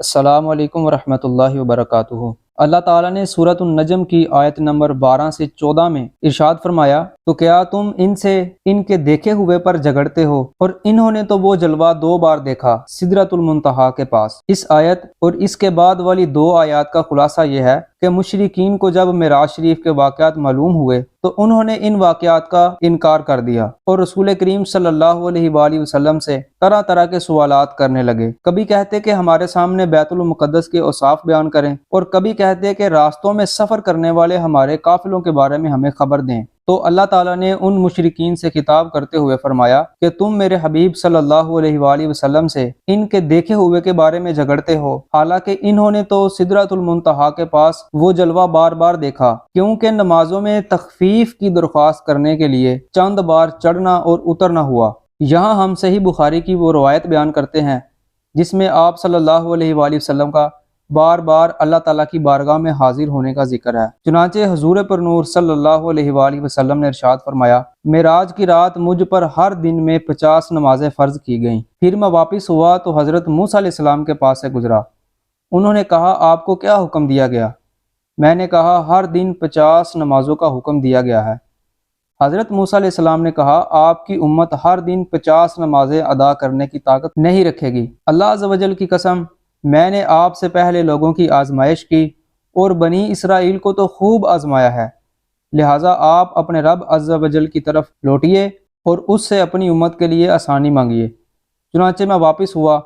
السلام علیکم ورحمۃ اللہ وبرکاتہ۔ اللہ تعالیٰ نے سورۃ النجم کی آیت نمبر 12 سے 14 میں ارشاد فرمایا، تو کیا تم ان سے ان کے دیکھے ہوئے پر جھگڑتے ہو، اور انہوں نے تو وہ جلوہ 2 بار دیکھا سدرۃ المنتہا کے پاس۔ اس آیت اور اس کے بعد والی 2 آیات کا خلاصہ یہ ہے کہ مشرکین کو جب معراج شریف کے واقعات معلوم ہوئے تو انہوں نے ان واقعات کا انکار کر دیا اور رسول کریم صلی اللہ علیہ وآلہ وسلم سے طرح طرح کے سوالات کرنے لگے۔ کبھی کہتے کہ ہمارے سامنے بیت المقدس کے اوصاف بیان کریں، اور کبھی کہتے کہ راستوں میں سفر کرنے والے ہمارے قافلوں کے بارے میں ہمیں خبر دیں۔ تو اللہ تعالیٰ نے ان مشرکین سے خطاب کرتے ہوئے فرمایا کہ تم میرے حبیب صلی اللہ علیہ وآلہ وسلم سے ان کے دیکھے ہوئے کے بارے میں جھگڑتے ہو، حالانکہ انہوں نے تو سدرۃ المنتہا کے پاس وہ جلوہ بار بار دیکھا، کیونکہ نمازوں میں تخفیف کی درخواست کرنے کے لیے چند بار چڑھنا اور اترنا ہوا۔ یہاں ہم صحیح بخاری کی وہ روایت بیان کرتے ہیں جس میں آپ صلی اللہ علیہ وآلہ وسلم کا بار بار اللہ تعالیٰ کی بارگاہ میں حاضر ہونے کا ذکر ہے۔ چنانچہ حضور پر نور صلی اللہ علیہ وآلہ وسلم نے ارشاد فرمایا، معراج کی رات مجھ پر ہر دن میں 50 نمازیں فرض کی گئیں۔ پھر میں واپس ہوا تو حضرت موسیٰ علیہ السلام کے پاس سے گزرا۔ انہوں نے کہا، آپ کو کیا حکم دیا گیا؟ میں نے کہا، ہر دن 50 نمازوں کا حکم دیا گیا ہے۔ حضرت موسیٰ علیہ السلام نے کہا، آپ کی امت ہر دن 50 نمازیں ادا کرنے کی طاقت نہیں رکھے گی۔ اللہ عز و جل کی قسم، میں نے آپ سے پہلے لوگوں کی آزمائش کی اور بنی اسرائیل کو تو خوب آزمایا ہے، لہٰذا آپ اپنے رب عز و جل کی طرف لوٹئے اور اس سے اپنی امت کے لیے آسانی مانگیے۔ چنانچہ میں واپس ہوا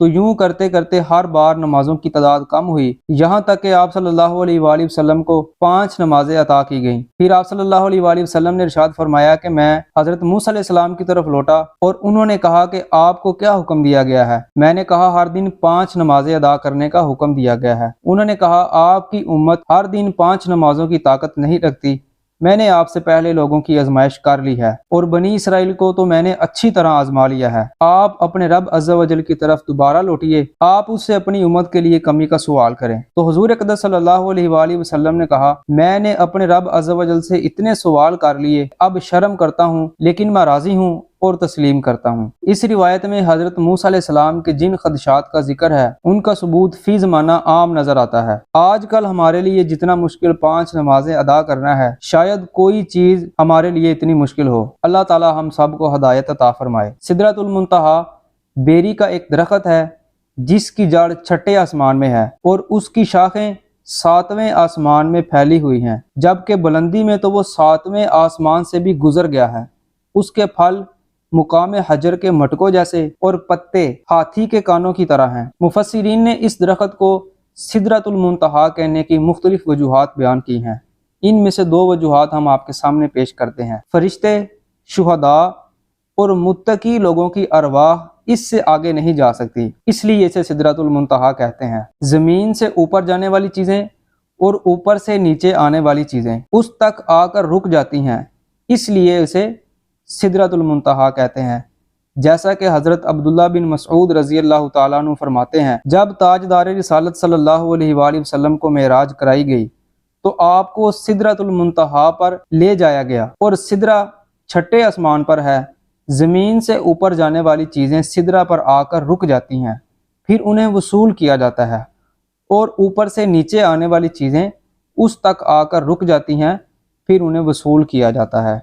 تو یوں کرتے کرتے ہر بار نمازوں کی تعداد کم ہوئی، یہاں تک کہ آپ صلی اللہ علیہ وآلہ وسلم کو 5 نمازیں عطا کی گئیں۔ پھر آپ صلی اللہ علیہ وآلہ وسلم نے ارشاد فرمایا کہ میں حضرت موسیٰ علیہ السلام کی طرف لوٹا اور انہوں نے کہا کہ آپ کو کیا حکم دیا گیا ہے؟ میں نے کہا، ہر دن 5 نمازیں ادا کرنے کا حکم دیا گیا ہے۔ انہوں نے کہا، آپ کی امت ہر دن 5 نمازوں کی طاقت نہیں رکھتی، میں نے آپ سے پہلے لوگوں کی آزمائش کر لی ہے، اور بنی اسرائیل کو تو میں نے اچھی طرح آزما لیا ہے۔ آپ اپنے رب عز و جل کی طرف دوبارہ لوٹئے، آپ اس سے اپنی امت کے لیے کمی کا سوال کریں۔ تو حضور اقدس صلی اللہ علیہ وآلہ وسلم نے کہا، میں نے اپنے رب عز و جل سے اتنے سوال کر لیے، اب شرم کرتا ہوں، لیکن میں راضی ہوں اور تسلیم کرتا ہوں۔ اس روایت میں حضرت موسیٰ علیہ السلام کے جن خدشات کا ذکر ہے، ان کا ثبوت فی زمانہ عام نظر آتا ہے۔ آج کل ہمارے لیے جتنا مشکل 5 نمازیں ادا کرنا ہے، شاید کوئی چیز ہمارے لیے اتنی مشکل ہو۔ اللہ تعالی ہم سب کو ہدایت عطا فرمائے۔ سدرۃ المنتہا بیری کا ایک درخت ہے جس کی جڑ چھٹے آسمان میں ہے اور اس کی شاخیں 7ویں آسمان میں پھیلی ہوئی ہیں، جبکہ بلندی میں تو وہ 7ویں آسمان سے بھی گزر گیا ہے۔ اس کے پھل مقام حجر کے مٹکوں جیسے اور پتے ہاتھی کے کانوں کی طرح ہیں۔ مفسرین نے اس درخت کو سدرۃ المنتہا کہنے کی مختلف وجوہات بیان کی ہیں۔ ان میں سے 2 وجوہات ہم آپ کے سامنے پیش کرتے ہیں۔ فرشتے، شہداء اور متقی لوگوں کی ارواح اس سے آگے نہیں جا سکتی، اس لیے اسے سدرۃ المنتہا کہتے ہیں۔ زمین سے اوپر جانے والی چیزیں اور اوپر سے نیچے آنے والی چیزیں اس تک آ کر رک جاتی ہیں، اس لیے اسے سدرۃ المنتہا کہتے ہیں۔ جیسا کہ حضرت عبداللہ بن مسعود رضی اللہ تعالیٰ عنہ فرماتے ہیں، جب تاجدار رسالت صلی اللہ علیہ وآلہ وسلم کو معراج کرائی گئی تو آپ کو سدرۃ المنتہا پر لے جایا گیا، اور سدرہ چھٹے آسمان پر ہے۔ زمین سے اوپر جانے والی چیزیں سدرہ پر آ کر رک جاتی ہیں، پھر انہیں وصول کیا جاتا ہے، اور اوپر سے نیچے آنے والی چیزیں اس تک آ کر رک جاتی ہیں، پھر انہیں وصول کیا جاتا ہے۔